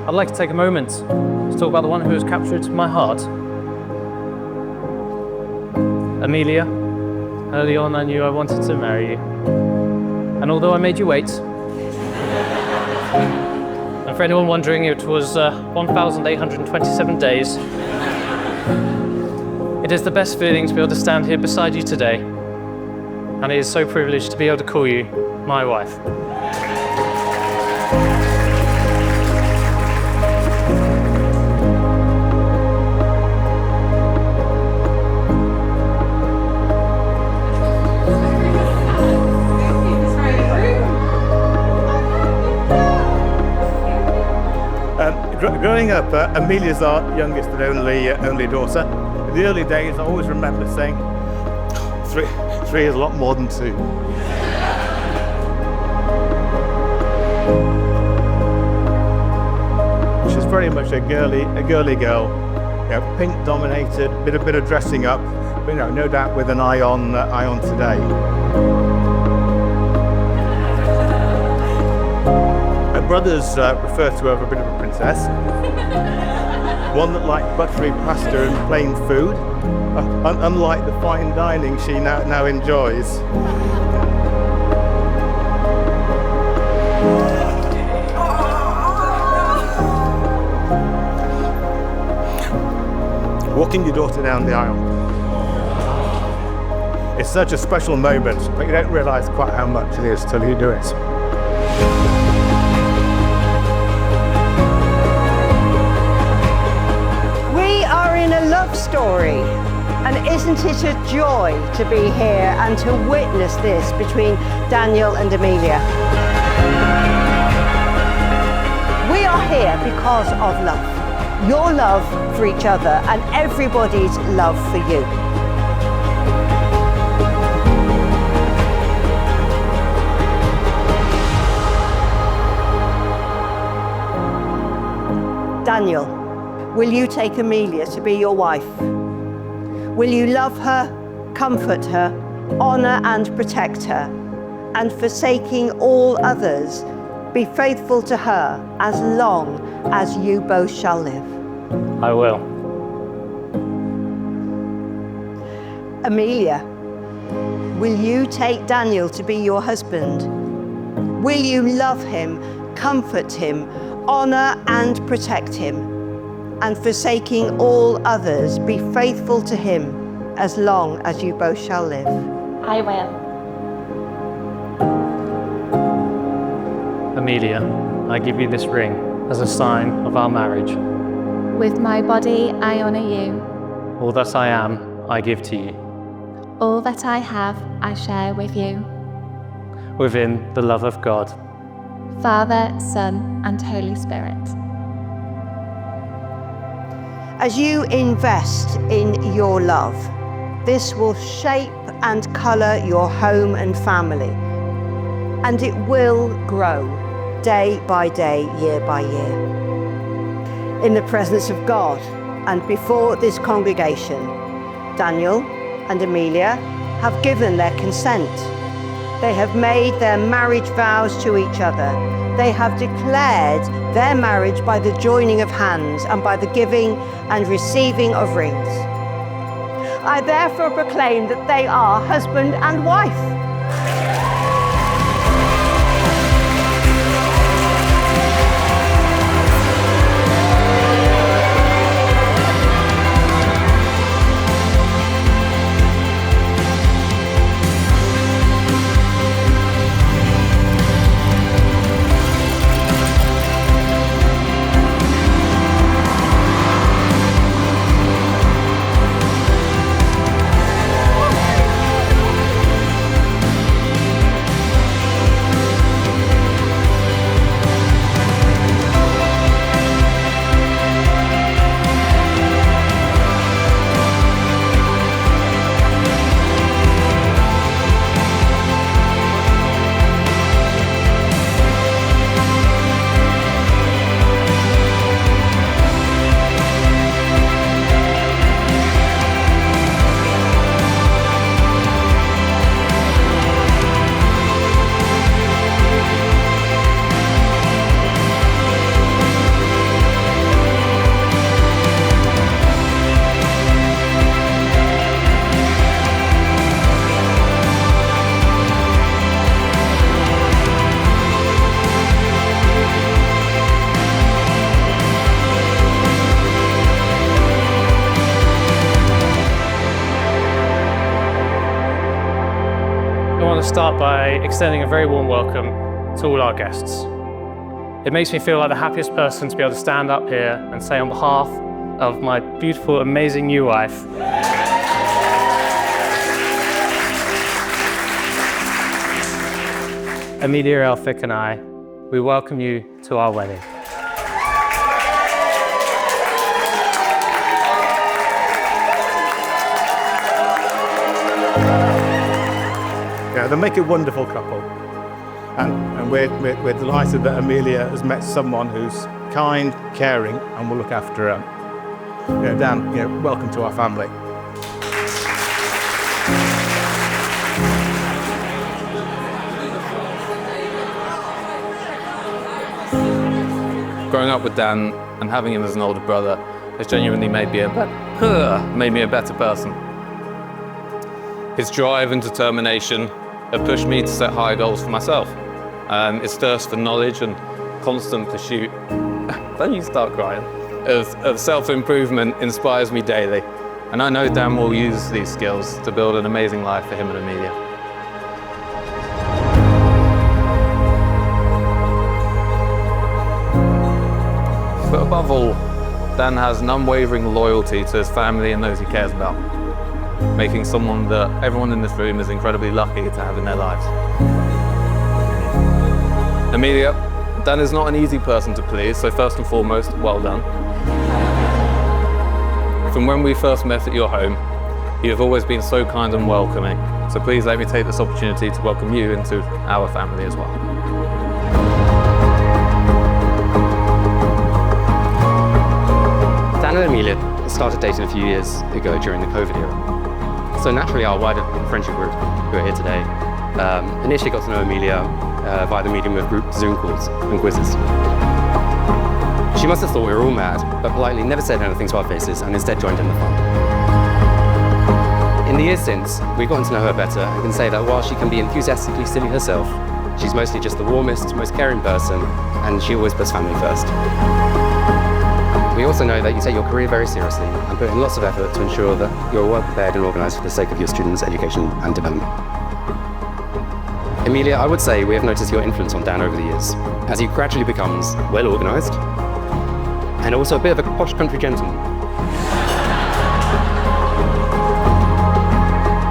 I'd like to take a moment to talk about the one who has captured my heart. Amelia, early on I knew I wanted to marry you. And although I made you wait, and for anyone wondering, it was 1,827 days. It is the best feeling to be able to stand here beside you today, and it is so privileged to be able to call you my wife. Growing up, Amelia's our youngest and only daughter. In the early days, I always remember saying, three is a lot more than two. She's very much a girly girl, pink dominated, bit of dressing up, but no doubt with an eye on today. Her brothers refer to her as a bit of a princess. One that liked buttery pasta and plain food, unlike the fine dining she now enjoys. Walking your daughter down the aisle. It's such a special moment, but you don't realise quite how much it is till you do it. Story, and isn't it a joy to be here and to witness this between Daniel and Amelia? We are here because of love. Your love for each other and everybody's love for you. Daniel, will you take Amelia to be your wife? Will you love her, comfort her, honour and protect her, and forsaking all others, be faithful to her as long as you both shall live? I will. Amelia, will you take Daniel to be your husband? Will you love him, comfort him, honour and protect him, and forsaking all others, be faithful to him as long as you both shall live? I will. Amelia, I give you this ring as a sign of our marriage. With my body, I honour you. All that I am, I give to you. All that I have, I share with you. Within the love of God, Father, Son, and Holy Spirit. As you invest in your love, this will shape and colour your home and family, and it will grow day by day, year by year. In the presence of God and before this congregation, Daniel and Amelia have given their consent. They have made their marriage vows to each other. They have declared their marriage by the joining of hands and by the giving and receiving of rings. I therefore proclaim that they are husband and wife. want to start by extending a very warm welcome to all our guests. It makes me feel like the happiest person to be able to stand up here and say on behalf of my beautiful, amazing new wife, Amelia Elphick and I, we welcome you to our wedding. Yeah, they make a wonderful couple. And we're delighted that Amelia has met someone who's kind, caring, and will look after her. Dan, welcome to our family. Growing up with Dan and having him as an older brother has genuinely made me a better person. His drive and determination have pushed me to set higher goals for myself. His thirst for knowledge and constant pursuit, don't you start crying, of self-improvement inspires me daily. And I know Dan will use these skills to build an amazing life for him and Amelia. But above all, Dan has an unwavering loyalty to his family and those he cares about, making someone that everyone in this room is incredibly lucky to have in their lives. Amelia, Dan is not an easy person to please, so first and foremost, well done. From when we first met at your home, you have always been so kind and welcoming, so please let me take this opportunity to welcome you into our family as well. Dan and Amelia started dating a few years ago during the COVID era. So naturally our wider friendship group, who are here today, initially got to know Amelia via the medium of group Zoom calls and quizzes. She must have thought we were all mad, but politely never said anything to our faces and instead joined in the fun. In the years since, we've gotten to know her better and can say that while she can be enthusiastically silly herself, she's mostly just the warmest, most caring person, and she always puts family first. We also know that you take your career very seriously and put in lots of effort to ensure that you're well prepared and organised for the sake of your students' education and development. Amelia, I would say we have noticed your influence on Dan over the years, as he gradually becomes well organised and also a bit of a posh country gentleman.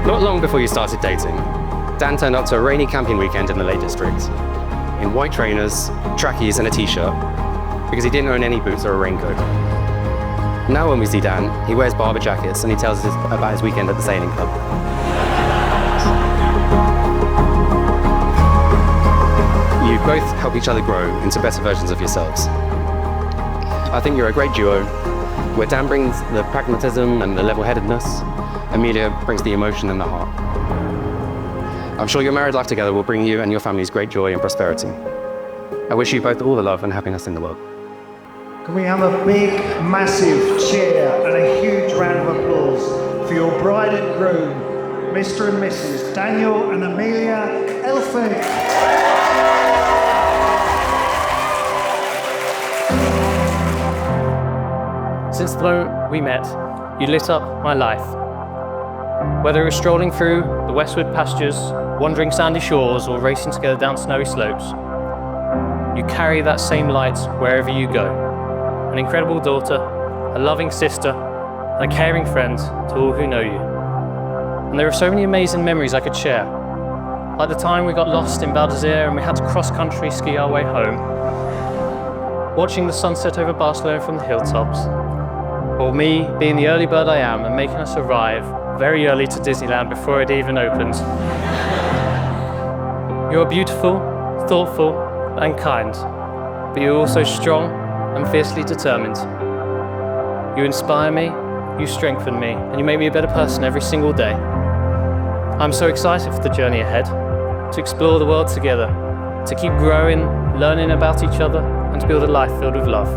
Not long before you started dating, Dan turned up to a rainy camping weekend in the Lake District in white trainers, trackies and a t-shirt, because he didn't own any boots or a raincoat. Now when we see Dan, he wears barber jackets and he tells us about his weekend at the sailing club. You both help each other grow into better versions of yourselves. I think you're a great duo, where Dan brings the pragmatism and the level-headedness, Amelia brings the emotion and the heart. I'm sure your married life together will bring you and your families great joy and prosperity. I wish you both all the love and happiness in the world. Can we have a big, massive cheer and a huge round of applause for your bride and groom, Mr. and Mrs. Daniel and Amelia Elphick. Since the moment we met, you lit up my life. Whether it was strolling through the westward pastures, wandering sandy shores, or racing together down snowy slopes, you carry that same light wherever you go. An incredible daughter, a loving sister, and a caring friend to all who know you. And there are so many amazing memories I could share. Like the time we got lost in Val d'Isere and we had to cross-country ski our way home. Watching the sunset over Barcelona from the hilltops. Or me being the early bird I am and making us arrive very early to Disneyland before it even opened. You're beautiful, thoughtful, and kind, but you're also strong and fiercely determined. You inspire me, you strengthen me, and you make me a better person every single day. I'm so excited for the journey ahead, to explore the world together, to keep growing, learning about each other, and to build a life filled with love.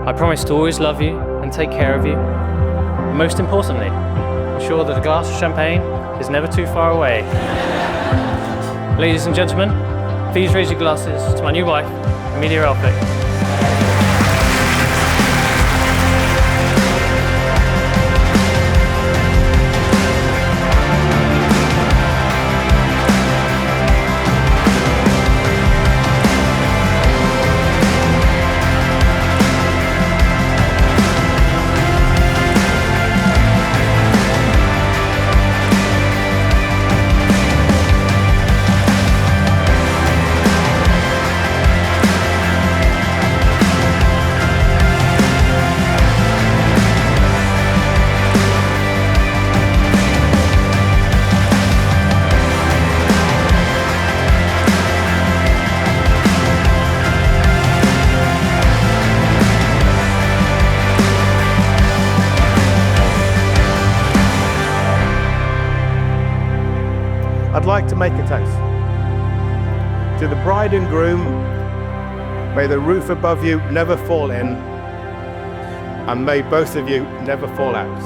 I promise to always love you and take care of you. And most importantly, ensure that a glass of champagne is never too far away. Ladies and gentlemen, please raise your glasses to my new wife, Amelia Elphick. I'd like to make a toast. To the bride and groom, may the roof above you never fall in, and may both of you never fall out.